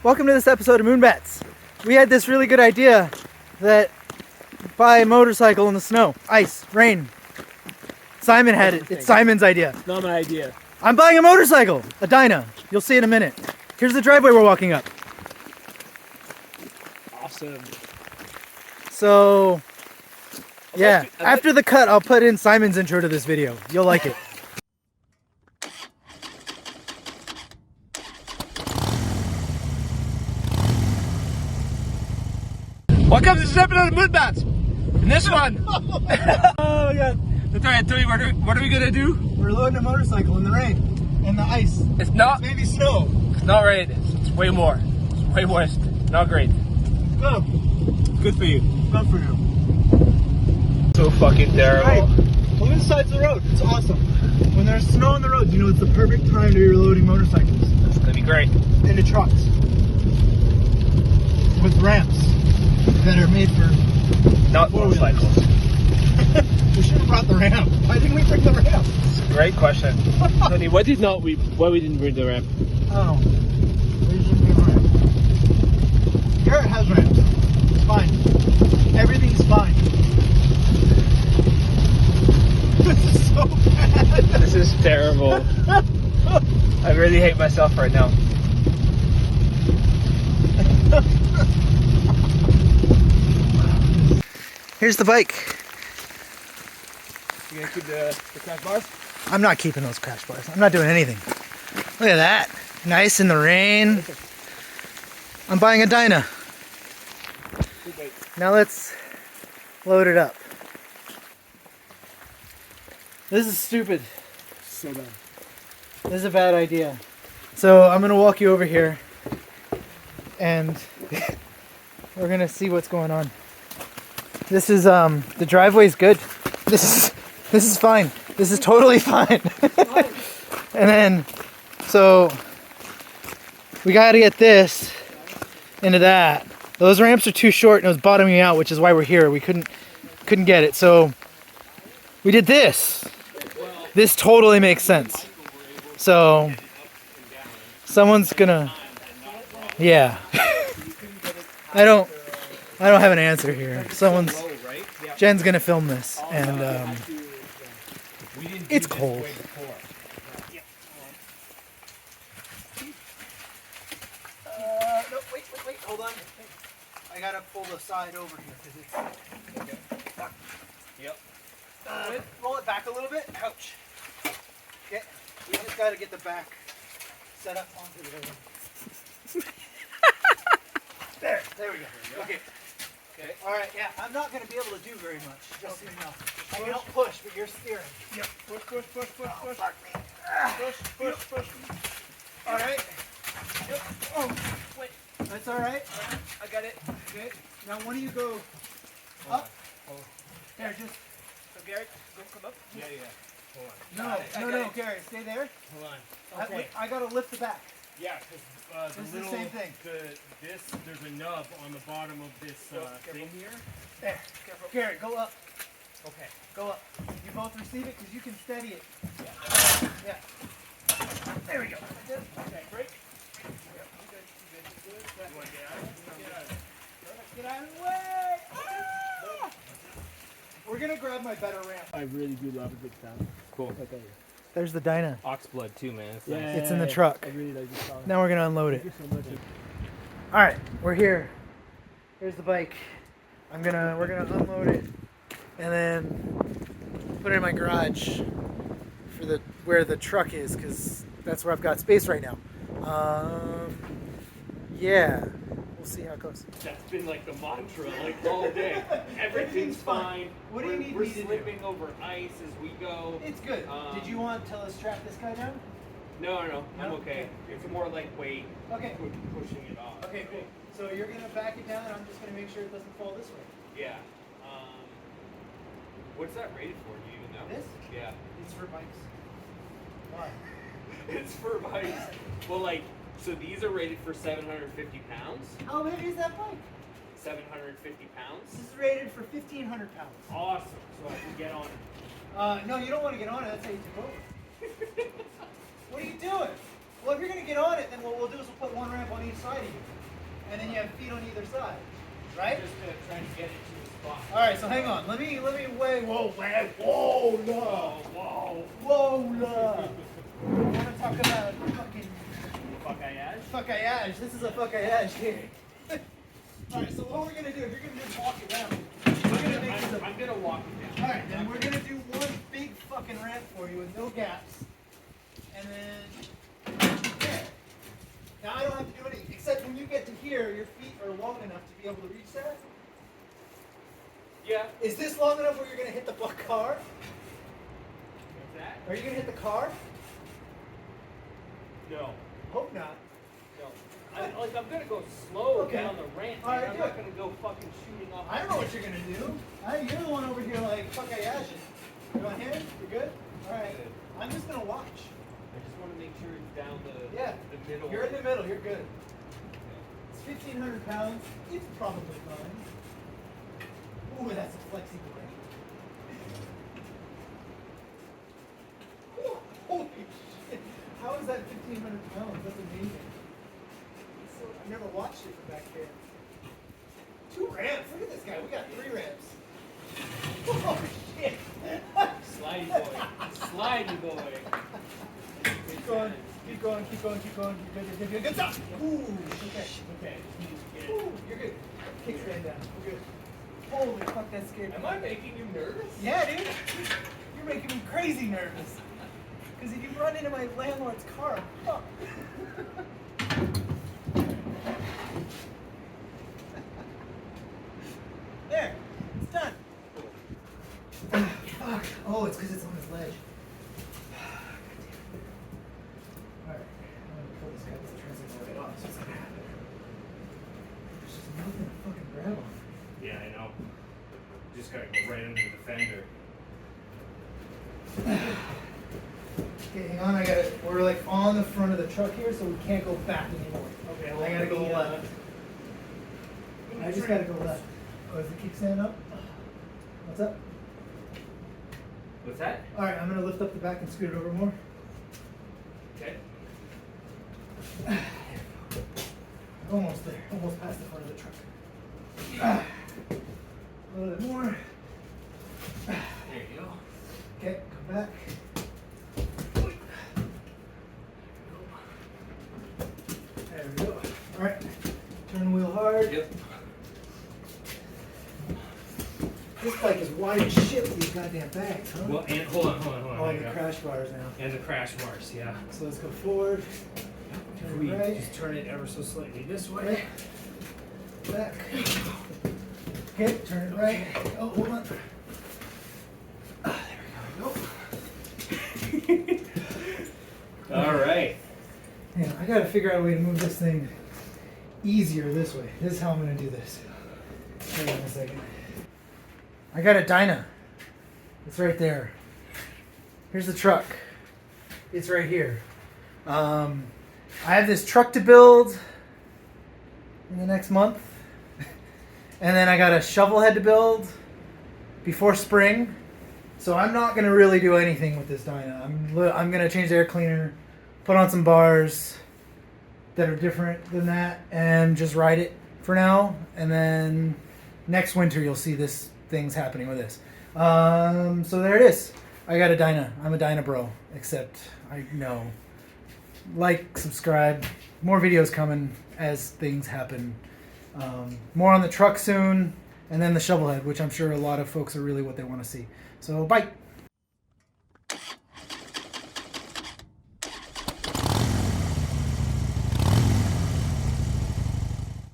Welcome to this episode of Moonbats. We had this really good idea that buy a motorcycle in the snow, ice, rain. Simon had it. It's Simon's idea. Not my idea. I'm buying a motorcycle, a Dyna. You'll see in a minute. Here's the driveway we're walking up. Awesome. So, yeah, after the cut, I'll put in Simon's intro to this video. You'll like it. Welcome to this episode of Moonbats. And this one. Oh my god. That's alright, tell me what are we gonna do? We're loading a motorcycle in the rain and the ice. It's not Maybe snow. It's not rain. It's way more. It's way worse. Not great. Go. Good for you. Good for you. So fucking terrible. Right. Look at the sides of the road. It's awesome. When there's snow on the road, you know it's the perfect time to be loading motorcycles. It's gonna be great. Into trucks. With ramps that are made for Not motorcycles. We should have brought the ramp. Why didn't we bring the ramp? It's a great question. Honey, why we didn't bring the ramp? Oh. We shouldn't be ramp. Garrett has ramps. It's fine. Everything's fine. This is so bad. This is terrible. I really hate myself right now. Here's the bike. You gonna keep the crash bars? I'm not keeping those crash bars. I'm not doing anything. Look at that. Nice in the rain. I'm buying a Dyna. Now let's load it up. This is stupid. So bad. This is a bad idea. So I'm gonna walk you over here and we're gonna see what's going on. This is the driveway's good. This is fine. This is totally fine. And then so we gotta get this into that. Those ramps are too short and it was bottoming out, which is why we're here. We couldn't get it. So we did this. This totally makes sense. So someone's gonna, yeah. I don't have an answer here. Jen's gonna film this, and it's cold. No, wait, hold on. I gotta pull the side over here because it's stuck. Yep. Roll it back a little bit. Ouch. Okay, we just gotta get the back set up onto the other. There we go. Okay. Alright, yeah, I'm not going to be able to do very much, just so you know. I can help push, but you're steering. Yep. Push. Oh, fuck me. Push. Alright. Yep. Oh, wait. That's alright. I got it. Okay. Now, when do you go up? There, just... So Garrett, don't come up? Yeah. Hold on. No, Gary, stay there. Hold on. Okay. I got to lift the back. Yeah, because This is the same thing. There's a nub on the bottom of this thing here. There. Careful. Gary, go up. Okay. Go up. You both receive it because you can steady it. Yeah. There we go. Okay, great. You want to get out of it? Get out of the way! Ah! We're going to grab my better ramp. I really do love a good sound. Cool. Okay. There's the Dyna. Oxblood too, man. It's Yeah, nice. It's in the truck. I really like this sound. Now we're going to unload it. Thank you so much. Alright, we're here. Here's the bike. We're gonna unload it and then put it in my garage for where the truck is, because that's where I've got space right now. Yeah, we'll see how it goes. That's been like the mantra, like all day. Everything's fine. What do you need We're me to do? slipping over ice as we go. It's good. Did you want to strap this guy down? No, I'm No? okay. It's more like weight. Okay. Pushing it off. Okay, cool. So you're gonna back it down, and I'm just gonna make sure it doesn't fall this way. Yeah. What's that rated for? Do you even know? This? Yeah. It's for bikes. Why? It's for bikes. Well, like, so these are rated for 750 pounds. How heavy is that bike? 750 pounds. This is rated for 1,500 pounds. Awesome. So I can get on it. No, you don't want to get on it. That's how you tip over. What are you doing? Well, if you're gonna get on it, then what we'll do is we'll put one ramp on each side of you, and then you have feet on either side, right? Just trying to get it to a spot. All right, so hang on. Let me weigh. Whoa, no. Whoa, no. I want to talk about fucking fuckayage. This is a fuckayage here. All right, so what we're gonna do? If you're gonna just walk it down, we're gonna make this. I'm gonna walk it down. All right, then we're gonna do one big fucking ramp for you with no gaps, and then there. Now I don't have to do anything except when you get to here, your feet are long enough to be able to reach that. Yeah. Is this long enough where you're gonna hit the car? What's that? Are you gonna hit the car? No. Hope not. No. I'm gonna go slow Okay. down the ramp. All right, I'm do not it. gonna go fucking shooting off. I don't know what you're gonna do. You're the one over here like fuck I ash it. You want him? You're good? Alright. I'm just gonna watch. I just want to make sure it's down the middle. You're in the middle, you're good. It's 1,500 pounds. It's probably fine. Ooh, that's a flexi blade. Holy shit. How is that 1,500 pounds? That's amazing. I've never watched it from back here. 2 ramps. Look at this guy. We got 3 ramps. Oh shit. Slidey boy. Slidey boy. Keep going. Keep going. Keep going. Keep going. You're good. You're good. Good stuff. Ooh. Okay. Okay. Ooh. You're good. Kickstand down. We're good. Holy fuck, that scared me. Am I making you nervous? Yeah, dude. You're making me crazy nervous. Because if you run into my landlord's car, I'm fucked. There. It's done. Fuck. Oh, it's because it's on his ledge. Alright. I'm going to pull this guy with the transit right off. So it's not gonna happen. There's just nothing to fucking grab on. Yeah, I know. Just gotta go right under the fender. Okay, hang on. We're like on the front of the truck here, so we can't go back anymore. Okay, I gotta go left. I just gotta go left. Oh, is the kickstand up? What's up? What's that? Alright, I'm gonna lift up the back and scoot it over more. Okay. Almost there. Almost past the front of the truck. A little bit more. There you go. Okay, come back. There we go. Alright. Turn the wheel hard. Yep. This bike is wide as shit with these goddamn bags, huh? Well, and hold on. Oh, There and you the go. crash bars now. And the crash bars, yeah. So let's go forward. If Turn we right. just turn it ever so slightly this way. Right. Back. Okay, turn it right. Oh, hold on. Ah, there we go. All right. Man, I gotta figure out a way to move this thing easier this way. This is how I'm gonna do this. Hold on a second. I got a Dyna. It's right there. Here's the truck. It's right here. I have this truck to build in the next month. And then I got a shovel head to build before spring. So I'm not going to really do anything with this Dyna. I'm going to change the air cleaner, put on some bars that are different than that, and just ride it for now. And then next winter you'll see this things happening with this. So there it is. I got a Dyna. I'm a Dyna bro, except I know. Like, subscribe. More videos coming as things happen. More on the truck soon, and then the shovel head, which I'm sure a lot of folks are really what they want to see. So, bye.